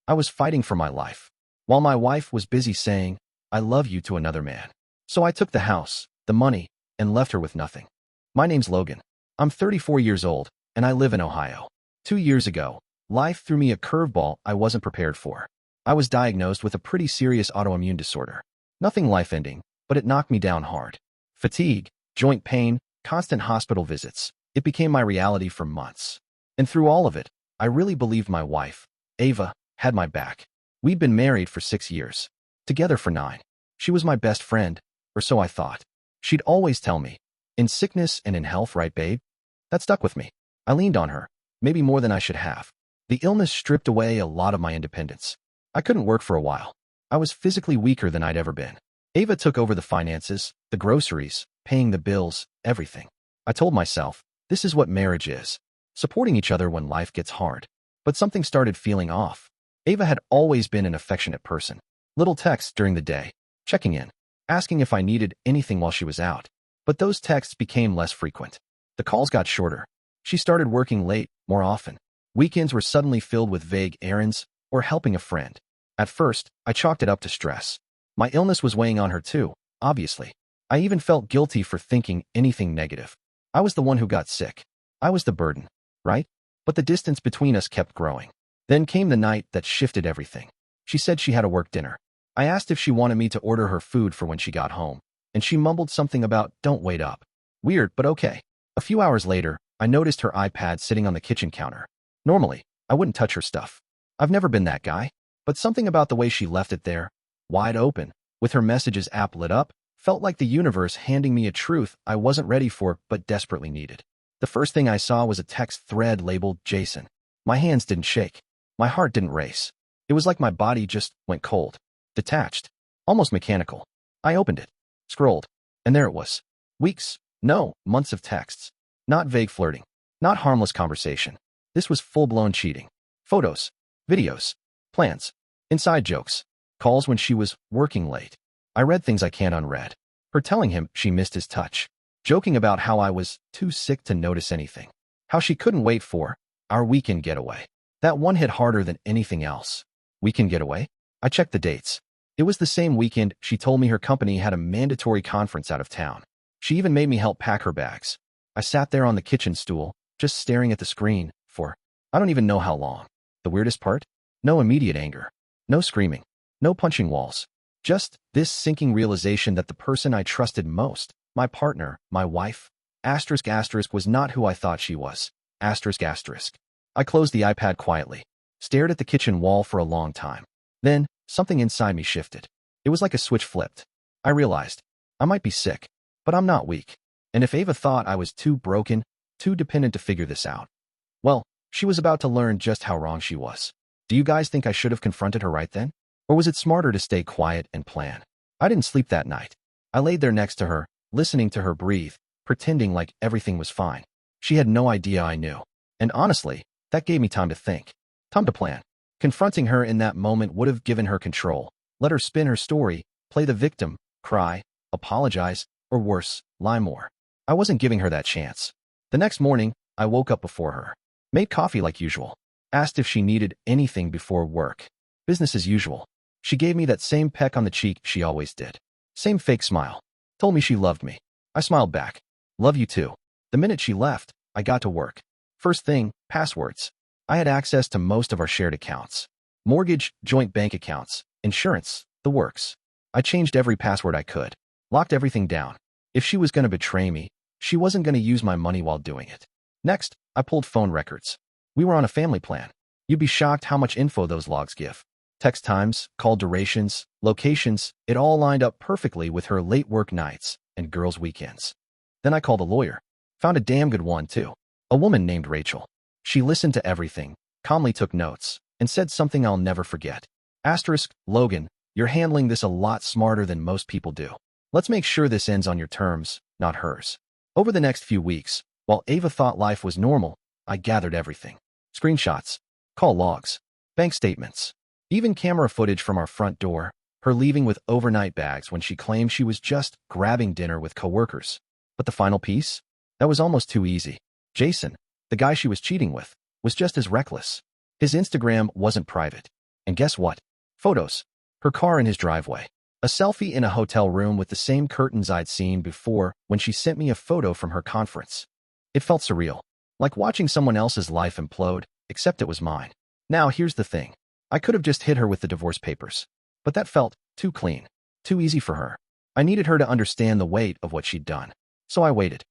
I was fighting for my life, while my wife was busy saying, "I love you" to another man. So I took the house, the money, and left her with nothing. My name's Logan. I'm 34 years old, and I live in Ohio. 2 years ago, life threw me a curveball I wasn't prepared for. I was diagnosed with a pretty serious autoimmune disorder. Nothing life-ending, but it knocked me down hard. Fatigue, joint pain, constant hospital visits. It became my reality for months. And through all of it, I really believed my wife, Ava, had my back. We'd been married for 6 years, together for 9. She was my best friend, or so I thought. She'd always tell me, "In sickness and in health, right, babe?" That stuck with me. I leaned on her, maybe more than I should have. The illness stripped away a lot of my independence. I couldn't work for a while. I was physically weaker than I'd ever been. Ava took over the finances, the groceries, paying the bills, everything. I told myself, this is what marriage is, supporting each other when life gets hard. But something started feeling off. Ava had always been an affectionate person. Little texts during the day, checking in, asking if I needed anything while she was out. But those texts became less frequent. The calls got shorter. She started working late, more often. Weekends were suddenly filled with vague errands or helping a friend. At first, I chalked it up to stress. My illness was weighing on her too, obviously. I even felt guilty for thinking anything negative. I was the one who got sick. I was the burden, right? But the distance between us kept growing. Then came the night that shifted everything. She said she had a work dinner. I asked if she wanted me to order her food for when she got home, and she mumbled something about "don't wait up." Weird, but okay. A few hours later, I noticed her iPad sitting on the kitchen counter. Normally, I wouldn't touch her stuff. I've never been that guy. But something about the way she left it there, wide open, with her messages app lit up, felt like the universe handing me a truth I wasn't ready for but desperately needed. The first thing I saw was a text thread labeled Jason. My hands didn't shake. My heart didn't race. It was like my body just went cold, detached, almost mechanical. I opened it, scrolled, and there it was. Weeks, no, months of texts. Not vague flirting, not harmless conversation. This was full-blown cheating. Photos, videos, plans, inside jokes, calls when she was working late. I read things I can't unread. Her telling him she missed his touch, joking about how I was too sick to notice anything, how she couldn't wait for our weekend getaway. That one hit harder than anything else. Weekend getaway? I checked the dates. It was the same weekend she told me her company had a mandatory conference out of town. She even made me help pack her bags. I sat there on the kitchen stool, just staring at the screen for I don't even know how long. The weirdest part? No immediate anger. No screaming. No punching walls. Just this sinking realization that the person I trusted most, my partner, my wife, was not who I thought she was. I closed the iPad quietly, stared at the kitchen wall for a long time. Then, something inside me shifted. It was like a switch flipped. I realized, I might be sick, but I'm not weak. And if Ava thought I was too broken, too dependent to figure this out, well, she was about to learn just how wrong she was. Do you guys think I should have confronted her right then? Or was it smarter to stay quiet and plan? I didn't sleep that night. I laid there next to her, listening to her breathe, pretending like everything was fine. She had no idea I knew. And honestly, that gave me time to think. Time to plan. Confronting her in that moment would have given her control. Let her spin her story, play the victim, cry, apologize, or worse, lie more. I wasn't giving her that chance. The next morning, I woke up before her. Made coffee like usual. Asked if she needed anything before work. Business as usual. She gave me that same peck on the cheek she always did. Same fake smile. Told me she loved me. I smiled back. Love you too. The minute she left, I got to work. First thing, passwords. I had access to most of our shared accounts. Mortgage, joint bank accounts, insurance, the works. I changed every password I could. Locked everything down. If she was going to betray me, she wasn't going to use my money while doing it. Next, I pulled phone records. We were on a family plan. You'd be shocked how much info those logs give. Text times, call durations, locations, it all lined up perfectly with her late work nights and girls' weekends. Then I called a lawyer. Found a damn good one, too. A woman named Rachel. She listened to everything, calmly took notes, and said something I'll never forget. Logan, you're handling this a lot smarter than most people do. Let's make sure this ends on your terms, not hers. Over the next few weeks, while Ava thought life was normal, I gathered everything. Screenshots, call logs, bank statements, even camera footage from our front door, her leaving with overnight bags when she claimed she was just grabbing dinner with coworkers. But the final piece? That was almost too easy. Jason, the guy she was cheating with, was just as reckless. His Instagram wasn't private. And guess what? Photos. Her car in his driveway. A selfie in a hotel room with the same curtains I'd seen before when she sent me a photo from her conference. It felt surreal, like watching someone else's life implode, except it was mine. Now here's the thing. I could have just hit her with the divorce papers. But that felt too clean, too easy for her. I needed her to understand the weight of what she'd done. So I waited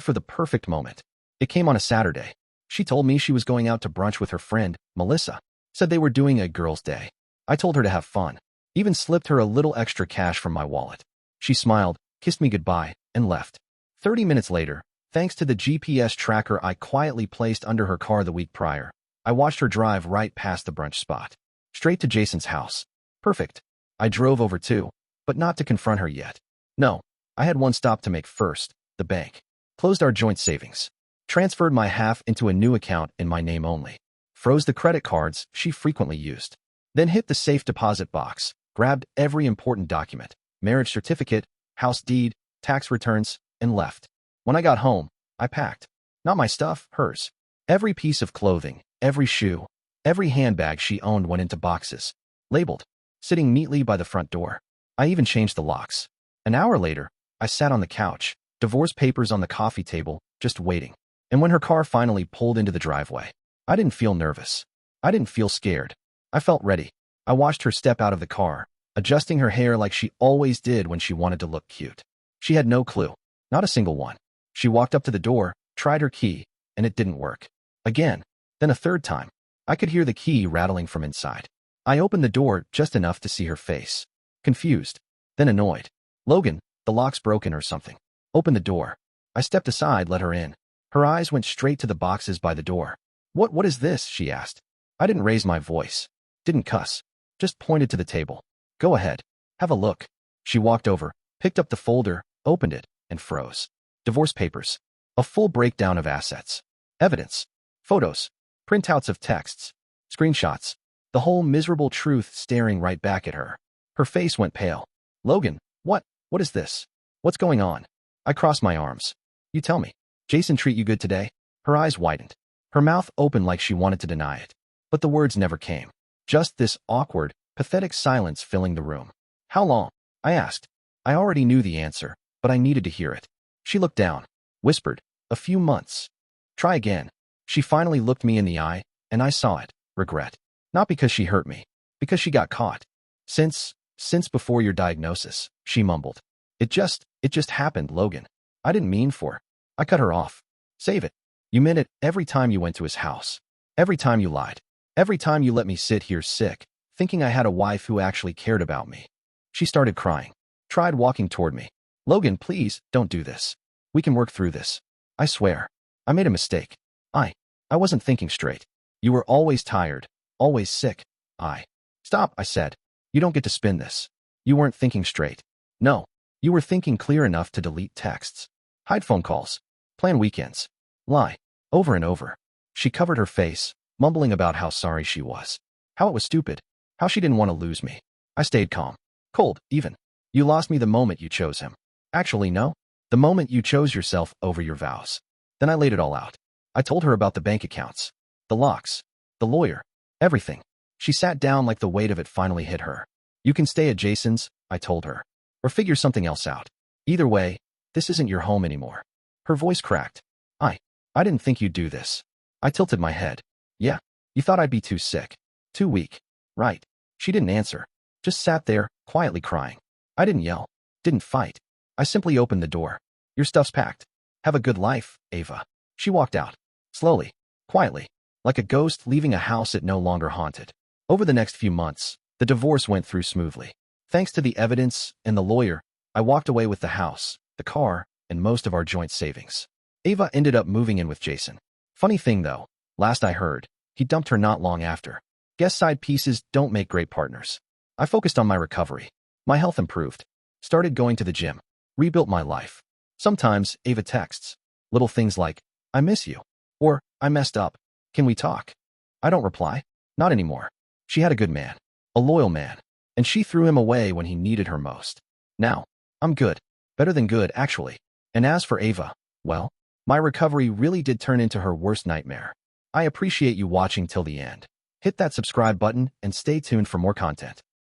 for the perfect moment. It came on a Saturday. She told me she was going out to brunch with her friend, Melissa. Said they were doing a girls' day. I told her to have fun. Even slipped her a little extra cash from my wallet. She smiled, kissed me goodbye, and left. 30 minutes later, thanks to the GPS tracker I quietly placed under her car the week prior, I watched her drive right past the brunch spot. Straight to Jason's house. Perfect. I drove over too, but not to confront her yet. No, I had one stop to make first, the bank. Closed our joint savings. Transferred my half into a new account in my name only. Froze the credit cards she frequently used. Then hit the safe deposit box. Grabbed every important document, marriage certificate, house deed, tax returns, and left. When I got home, I packed. Not my stuff, hers. Every piece of clothing, every shoe, every handbag she owned went into boxes, labeled, sitting neatly by the front door. I even changed the locks. An hour later, I sat on the couch, divorce papers on the coffee table, just waiting. And when her car finally pulled into the driveway, I didn't feel nervous. I didn't feel scared. I felt ready. I watched her step out of the car, adjusting her hair like she always did when she wanted to look cute. She had no clue. Not a single one. She walked up to the door, tried her key, and it didn't work. Again, then a third time. I could hear the key rattling from inside. I opened the door just enough to see her face. Confused, then annoyed. Logan, the lock's broken or something. Open the door. I stepped aside, let her in. Her eyes went straight to the boxes by the door. What is this? She asked. I didn't raise my voice. Didn't cuss. Just pointed to the table. Go ahead. Have a look. She walked over, picked up the folder, opened it, and froze. Divorce papers. A full breakdown of assets. Evidence. Photos. Printouts of texts. Screenshots. The whole miserable truth staring right back at her. Her face went pale. Logan, what is this? What's going on? I crossed my arms. You tell me. Jason treat you good today? Her eyes widened. Her mouth opened like she wanted to deny it. But the words never came. Just this awkward, pathetic silence filling the room. How long? I asked. I already knew the answer, but I needed to hear it. She looked down, whispered, a few months. Try again. She finally looked me in the eye, and I saw it, regret. Not because she hurt me, because she got caught. Since before your diagnosis, she mumbled. It just happened, Logan. I didn't mean for. I cut her off. Save it. You meant it every time you went to his house. Every time you lied. Every time you let me sit here sick, thinking I had a wife who actually cared about me. She started crying. Tried walking toward me. Logan, please, don't do this. We can work through this. I swear. I made a mistake. I wasn't thinking straight. You were always tired, always sick. Stop, I said. You don't get to spin this. You weren't thinking straight. No. You were thinking clear enough to delete texts. Hide phone calls. Plan weekends. Lie. Over and over. She covered her face, mumbling about how sorry she was. How it was stupid. How she didn't want to lose me. I stayed calm. Cold, even. You lost me the moment you chose him. Actually, no. The moment you chose yourself over your vows. Then I laid it all out. I told her about the bank accounts, the locks, the lawyer, everything. She sat down like the weight of it finally hit her. You can stay at Jason's, I told her, or figure something else out. Either way, this isn't your home anymore. Her voice cracked. I didn't think you'd do this. I tilted my head. Yeah, you thought I'd be too sick, too weak, right? She didn't answer, just sat there, quietly crying. I didn't yell, didn't fight. I simply opened the door. Your stuff's packed. Have a good life, Ava. She walked out, slowly, quietly, like a ghost leaving a house it no longer haunted. Over the next few months, the divorce went through smoothly. Thanks to the evidence and the lawyer, I walked away with the house, the car, and most of our joint savings. Ava ended up moving in with Jason. Funny thing though, last I heard, he dumped her not long after. Guess side pieces don't make great partners. I focused on my recovery. My health improved. Started going to the gym. Rebuilt my life. Sometimes Ava texts. Little things like, I miss you. Or, I messed up. Can we talk? I don't reply. Not anymore. She had a good man. A loyal man. And she threw him away when he needed her most. Now, I'm good. Better than good, actually. And as for Ava, well, my recovery really did turn into her worst nightmare. I appreciate you watching till the end. Hit that subscribe button and stay tuned for more content.